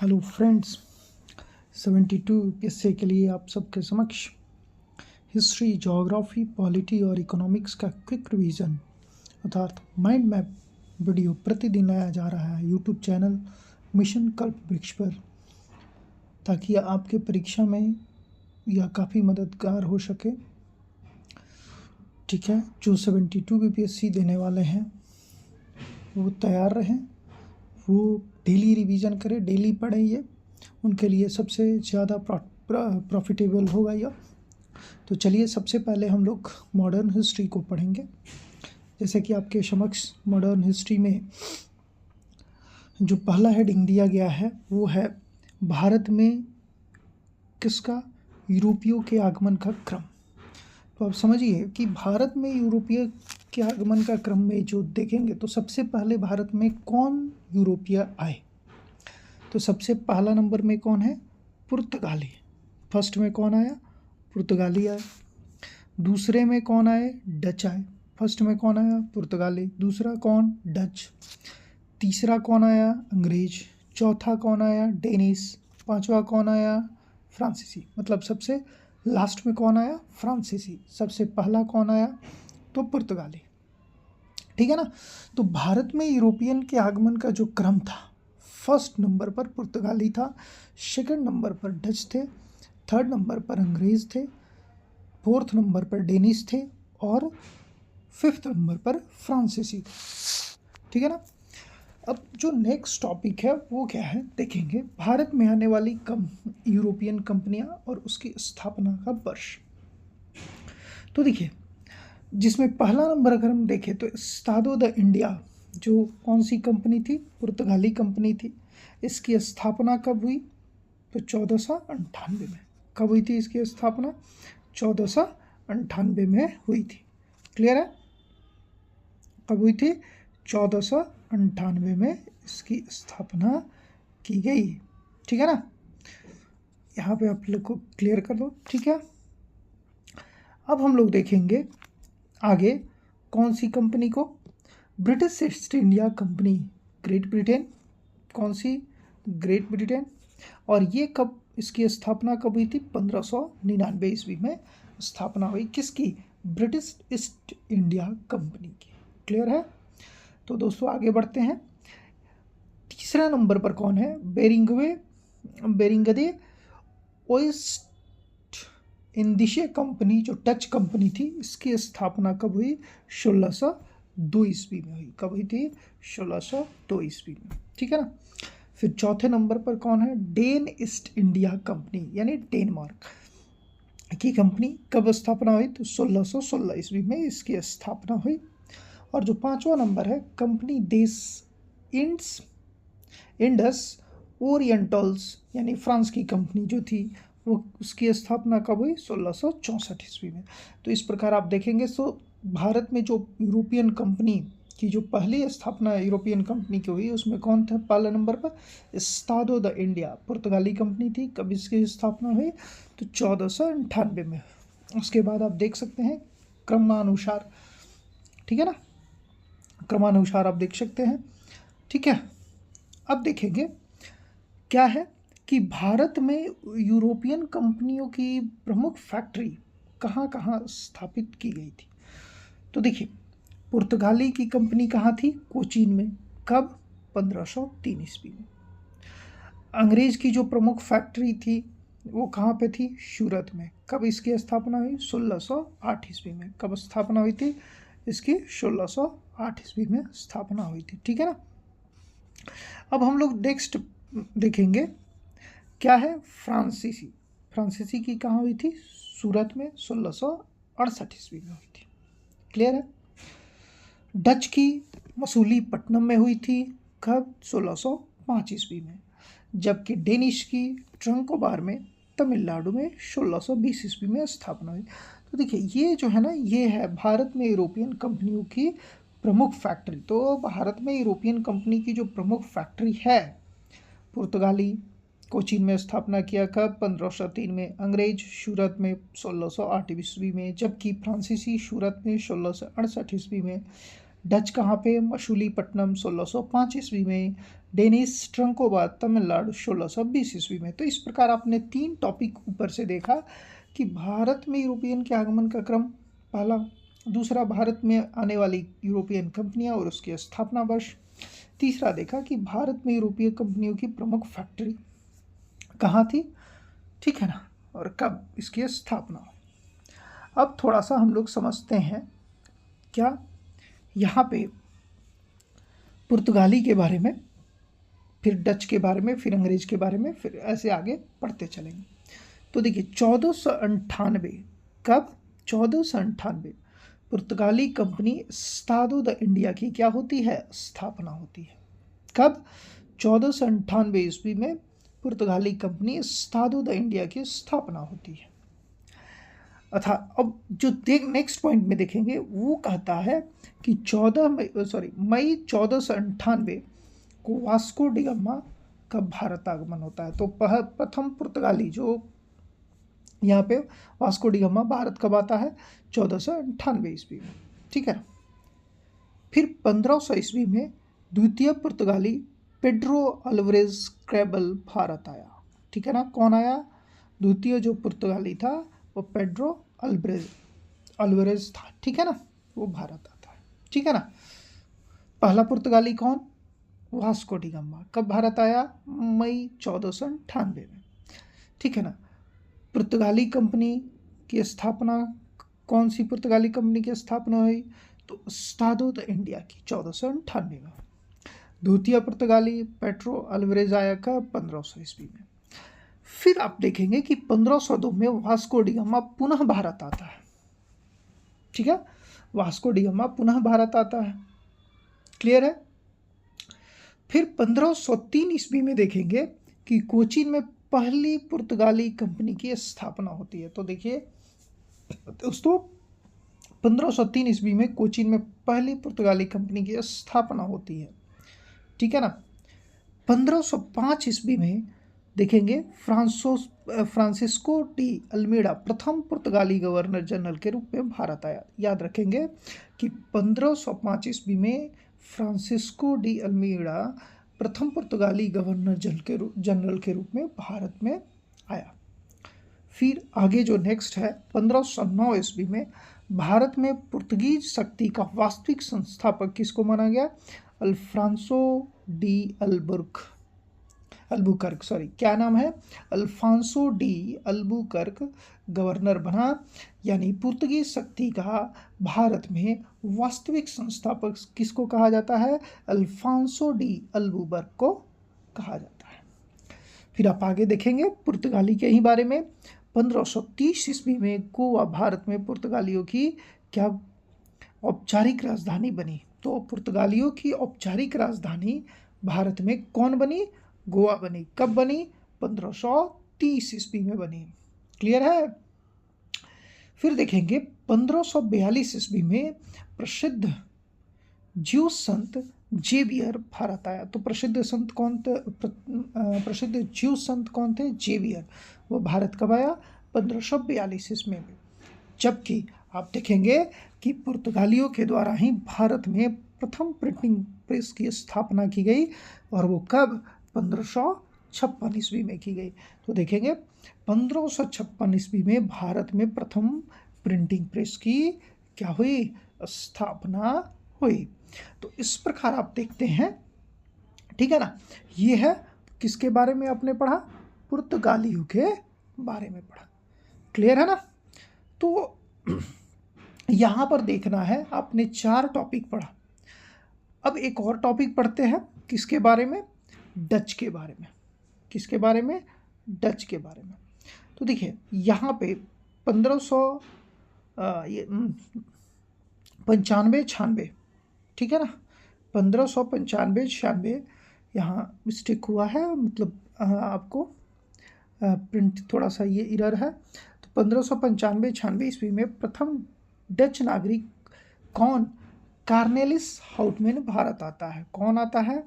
Hello friends, 72 किस्से के लिए आप सबके समक्ष हिस्ट्री, ज्योग्राफी, पॉलिटी और इकोनॉमिक्स का क्विक रिवीजन अर्थात माइंड मैप वीडियो प्रतिदिन लाया जा रहा है यूट्यूब चैनल मिशन कल्प वृक्ष पर, ताकि आपके परीक्षा में यह काफ़ी मददगार हो सके। ठीक है, जो 72 बीपीएससी देने वाले हैं वो तैयार रहें, वो डेली रिवीजन करें, डेली पढ़ें। ये उनके लिए सबसे ज़्यादा प्रॉफिटेबल होगा यह। तो चलिए, सबसे पहले हम लोग मॉडर्न हिस्ट्री को पढ़ेंगे। जैसे कि आपके समक्ष मॉडर्न हिस्ट्री में जो पहला हेडिंग दिया गया है वो है भारत में किसका, यूरोपियों के आगमन का क्रम। तो आप समझिए कि भारत में यूरोपीय के आगमन का क्रम में जो देखेंगे तो सबसे पहले भारत में कौन यूरोपीय आए, तो सबसे पहला नंबर में कौन है, पुर्तगाली। फर्स्ट में कौन आया, पुर्तगाली आए। दूसरे में कौन आए, डच आए। फर्स्ट में कौन आया, पुर्तगाली। दूसरा कौन, डच। तीसरा कौन आया, अंग्रेज। चौथा कौन आया, डेनिस। पांचवा कौन आया, फ्रांसीसी। मतलब सबसे लास्ट में कौन आया, फ्रांसीसी। सबसे पहला कौन आया, तो पुर्तगाली। ठीक है ना। तो भारत में यूरोपियन के आगमन का जो क्रम था, फर्स्ट नंबर पर पुर्तगाली था, सेकंड नंबर पर डच थे, थर्ड नंबर पर अंग्रेज थे, फोर्थ नंबर पर डेनिस थे और फिफ्थ नंबर पर फ्रांसीसी थे। ठीक है ना। अब जो नेक्स्ट टॉपिक है वो क्या है देखेंगे, भारत में आने वाली यूरोपियन कंपनियां और उसकी स्थापना का वर्ष। तो देखिए, जिसमें पहला नंबर अगर हम देखें तो स्टाडो द इंडिया, जो कौन सी कंपनी थी, पुर्तगाली कंपनी थी। इसकी स्थापना कब हुई, तो 1498 में। कब हुई थी इसकी स्थापना, 1498 में हुई थी। क्लियर है, कब हुई थी, 1498 में इसकी स्थापना की गई। ठीक है ना, यहाँ पे आप लोग को क्लियर कर दो। ठीक है, अब हम लोग देखेंगे आगे कौन सी कंपनी को, British east India company, great Britain. कौन सी, ग्रेट ब्रिटेन। और ये कब, इसकी स्थापना कब हुई थी, 1599 ईस्वी में स्थापना हुई। किसकी, ब्रिटिश ईस्ट इंडिया कंपनी की। क्लियर है। तो दोस्तों आगे बढ़ते हैं। तीसरा नंबर पर कौन है, बेरिंगदे ओस्ट इंडिशे कंपनी, जो डच कंपनी थी। इसकी स्थापना कब हुई, 1602 ईस्वी में हुई। कब हुई थी, 1602 ईस्वी में। ठीक है ना। फिर चौथे नंबर पर कौन है, डेन ईस्ट इंडिया कंपनी, यानी डेनमार्क की कंपनी। कब स्थापना हुई, तो 1616 ईस्वी में इसकी स्थापना हुई। और जो पांचवा नंबर है, कंपनी देश इंडस ओरिएंटल्स, यानी फ्रांस की कंपनी जो थी वो, उसकी स्थापना कब हुई, 1664 ईस्वी में। तो इस प्रकार आप देखेंगे तो भारत में जो यूरोपियन कंपनी की जो पहली स्थापना यूरोपियन कंपनी की हुई, उसमें कौन था पहला नंबर पर, स्टाडो द इंडिया, पुर्तगाली कंपनी थी। कब इसकी स्थापना हुई, तो 1498 में। उसके बाद आप देख सकते हैं क्रमानुसार। ठीक है ना, क्रमानुसार आप देख सकते हैं। ठीक है, अब देखेंगे क्या है कि भारत में यूरोपियन कंपनियों की प्रमुख फैक्ट्री कहाँ कहाँ स्थापित की गई थी। तो देखिए, पुर्तगाली की कंपनी कहाँ थी, कोचीन में। कब, 1503 ईस्वी में। अंग्रेज की जो प्रमुख फैक्ट्री थी वो कहाँ पे थी, सूरत में। कब इसकी स्थापना हुई, 1608 ईस्वी में। कब स्थापना हुई थी इसकी, 1608 ईस्वी में स्थापना हुई थी। ठीक है ना। अब हम लोग नेक्स्ट देखेंगे क्या है, फ्रांसीसी की कहाँ हुई थी, सूरत में, 1668 ईस्वी में हुई थी। क्लियर है। डच की मसूलीपट्टनम में हुई थी। कब, 1605 ईस्वी में। जबकि डेनिश की ट्रंकोबार में, तमिलनाडु में, 1620 ईस्वी में स्थापना हुई। तो देखिए, ये जो है ना, ये है भारत में यूरोपियन कंपनियों की प्रमुख फैक्ट्री। तो भारत में यूरोपियन कंपनी की जो प्रमुख फैक्ट्री है, पुर्तगाली कोचीन में स्थापना किया। कब, 1503 में। अंग्रेज सूरत में, 1608 ईस्वी में। जबकि फ्रांसीसी सूरत में, 1668 ईस्वी में। डच कहाँ पे? मछलीपट्टनम 1605 ईस्वी में। डेनिस ट्रंकोबाद तमिलनाडु 1620 ईस्वी में। तो इस प्रकार आपने 3 टॉपिक ऊपर से देखा कि भारत में यूरोपियन के आगमन का क्रम पहला, दूसरा भारत में आने वाली यूरोपियन कंपनियां और उसकी स्थापना वर्ष, तीसरा देखा कि भारत में यूरोपीय कंपनियों की प्रमुख फैक्ट्री कहाँ थी, ठीक है ना, और कब इसकी स्थापना। अब थोड़ा सा हम लोग समझते हैं क्या यहाँ पे पुर्तगाली के बारे में, फिर डच के बारे में, फिर अंग्रेज के बारे में, फिर ऐसे आगे पढ़ते चलेंगे। तो देखिए 1498, कब? 1498 पुर्तगाली कंपनी एस्टादो द इंडिया की क्या होती है? स्थापना होती है। कब? 1498 ईस्वी में पुर्तगाली कंपनी एस्टादो द इंडिया की स्थापना होती है। अथा अब जो नेक्स्ट पॉइंट में देखेंगे वो कहता है कि मई 1498 को वास्को डी गामा का भारत आगमन होता है। तो प्रथम पुर्तगाली जो यहाँ पे वास्को डी गामा भारत कब आता है? 1498 ईस्वी में, ठीक है। फिर 1500 ईस्वी में द्वितीय पुर्तगाली पेड्रो अल्वारेज कैब्रल भारत आया, ठीक है ना। कौन आया? द्वितीय जो पुर्तगाली था वो पेड्रो अल्वारेज था, ठीक है ना, वो भारत आता है, ठीक है ना। पहला पुर्तगाली कौन? Vasco D gamma. कब भारत आया? मई 1498 में, ठीक है ना। पुर्तगाली कंपनी की स्थापना, कौन सी पुर्तगाली कंपनी की स्थापना हुई? तो एस्टादो द इंडिया की 1498 में। द्वितीय पुर्तगाली पेड्रो अल्वारेज आया का 1500 ईस्वी में। फिर आप देखेंगे कि 1502 में वास्को डी गामा पुनः भारत आता है, ठीक है। वास्को डी गामा पुनः भारत आता है, क्लियर है। फिर 1503 ईस्वी में देखेंगे कि कोचीन में पहली पुर्तगाली कंपनी की स्थापना होती है। तो देखिए दोस्तों 1503 ईस्वी में कोचीन में पहली पुर्तगाली कंपनी की स्थापना होती है, ठीक है ना। 1505 ईस्वी में देखेंगे फ्रांसिस्को डी अल्मीडा प्रथम पुर्तगाली गवर्नर जनरल के रूप में भारत आया। याद रखेंगे कि 1505 ईस्वी में फ्रांसिस्को डी अल्मीडा प्रथम पुर्तगाली गवर्नर जनरल के रूप में भारत में आया। फिर आगे जो नेक्स्ट है 1509 ईस्वी में भारत में पुर्तगीज शक्ति का वास्तविक संस्थापक किसको माना गया? अल्फ्रांसो डी अल्बुकर्क, क्या नाम है? अल्फांसो डी अल्बुकर्क गवर्नर बना, यानी पुर्तगीज शक्ति का भारत में वास्तविक संस्थापक किसको कहा जाता है? अल्फांसो डी अल्बुकर्क को कहा जाता है। फिर आप आगे देखेंगे पुर्तगाली के ही बारे में। 1530 ईस्वी में गोवा भारत में पुर्तगालियों की क्या औपचारिक राजधानी बनी? तो पुर्तगालियों की औपचारिक राजधानी भारत में कौन बनी? गोवा बनी। कब बनी? 1530 ईस्वी में बनी, क्लियर है। फिर देखेंगे 1542 ईस्वी में प्रसिद्ध ज्यू संत जेवियर भारत आया। तो प्रसिद्ध संत कौन थे? प्रसिद्ध ज्यू संत कौन थे? जेवियर। वो भारत कब आया? 1542 ईस्वी में। जबकि आप देखेंगे कि पुर्तगालियों के द्वारा ही भारत में प्रथम प्रिंटिंग प्रेस की स्थापना की गई, और वो कब? 1556 ईस्वी में की गई। तो देखेंगे 1556 ईस्वी में भारत में प्रथम प्रिंटिंग प्रेस की क्या हुई? स्थापना हुई। तो इस प्रकार आप देखते हैं, ठीक है ना। ये है किसके बारे में आपने पढ़ा? पुर्तगालियों के बारे में पढ़ा, क्लियर है ना। तो यहाँ पर देखना है आपने 4 टॉपिक पढ़ा। अब एक और टॉपिक पढ़ते हैं, किसके बारे में? डच के बारे में। किसके बारे में? डच के बारे में। तो देखिए यहाँ पे 1595-96, ठीक है ना, 1595-96 यहाँ मिस्टेक हुआ है, मतलब आपको प्रिंट थोड़ा सा ये इरर है। तो 1595-96 ईस्वी में प्रथम डच नागरिक कौन? कार्नेलिस हाउटमैन भारत आता है। कौन आता है?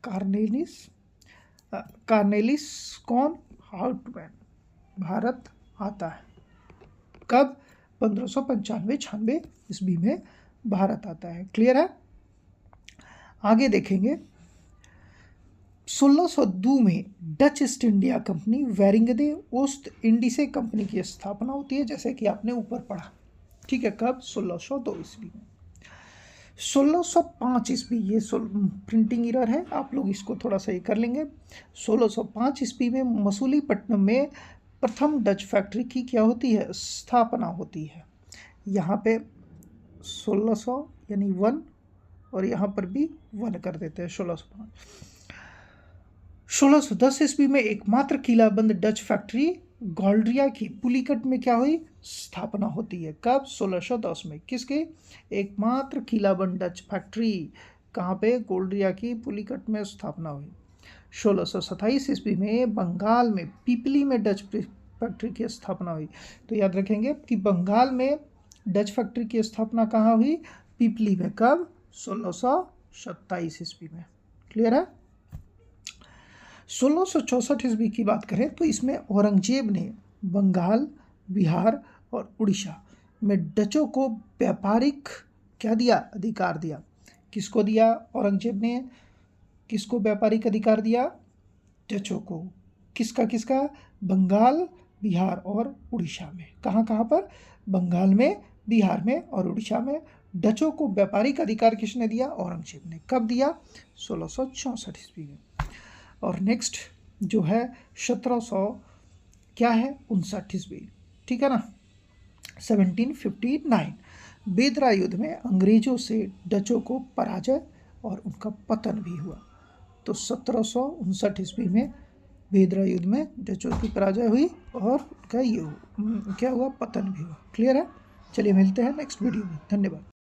कार्नेलिस कौन? हाउटमैन भारत आता है। कब? 1595-96 ईस्वी में भारत आता है, क्लियर है। आगे देखेंगे 1602 में डच ईस्ट इंडिया कंपनी वेरिंगदे ओस्ट इंडीसे कंपनी की स्थापना होती है, जैसे कि आपने ऊपर पढ़ा। ठीक है, कब? 1602 ईस्वी में। 1605 ईस्वी, ये प्रिंटिंग एरर है, आप लोग इसको थोड़ा सा ये कर लेंगे। 1605 ईस्वी में मसूलीपट्टनम में प्रथम डच फैक्ट्री की क्या होती है? स्थापना होती है। यहाँ पे 1600 यानी 1 और यहाँ पर भी 1 कर देते हैं। 1605। 1610 ईस्वी में एकमात्र किलाबंद डच फैक्ट्री गोल्ड्रिया की पुलिकट में क्या हुई? स्थापना होती है। कब? 1610 में। किसकी? एकमात्र किलाबंद डच फैक्ट्री कहाँ पे? गोल्ड्रिया की पुलिकट में स्थापना हुई। 1627 ईस्वी में बंगाल में पिपली में डच फैक्ट्री की स्थापना हुई। तो याद रखेंगे कि बंगाल में डच फैक्ट्री की स्थापना कहाँ हुई? पिपली में। कब? 1627 ईस्वी में। क्लियर है? 1664 ईस्वी की बात करें तो इसमें औरंगजेब ने बंगाल, बिहार और उड़ीसा में डचों को व्यापारिक क्या दिया? अधिकार दिया। किसको दिया? औरंगजेब ने किसको व्यापारिक अधिकार दिया? डचों को। किसका किसका? बंगाल, बिहार और उड़ीसा में। कहाँ कहाँ पर? बंगाल में, बिहार में और उड़ीसा में डचों को व्यापारिक अधिकार किसने दिया? औरंगजेब ने। कब दिया? 1664 ईस्वी में। और नेक्स्ट जो है 1700 क्या है? 59 ईस्वी। ठीक है ना? 1759 बेदरा युद्ध में अंग्रेजों से डचों को पराजय और उनका पतन भी हुआ। तो 1759 ईस्वी में बेदरा युद्ध में डचों की पराजय हुई और उनका ये क्या हुआ? पतन भी हुआ। क्लियर है? चलिए मिलते हैं नेक्स्ट वीडियो में। धन्यवाद।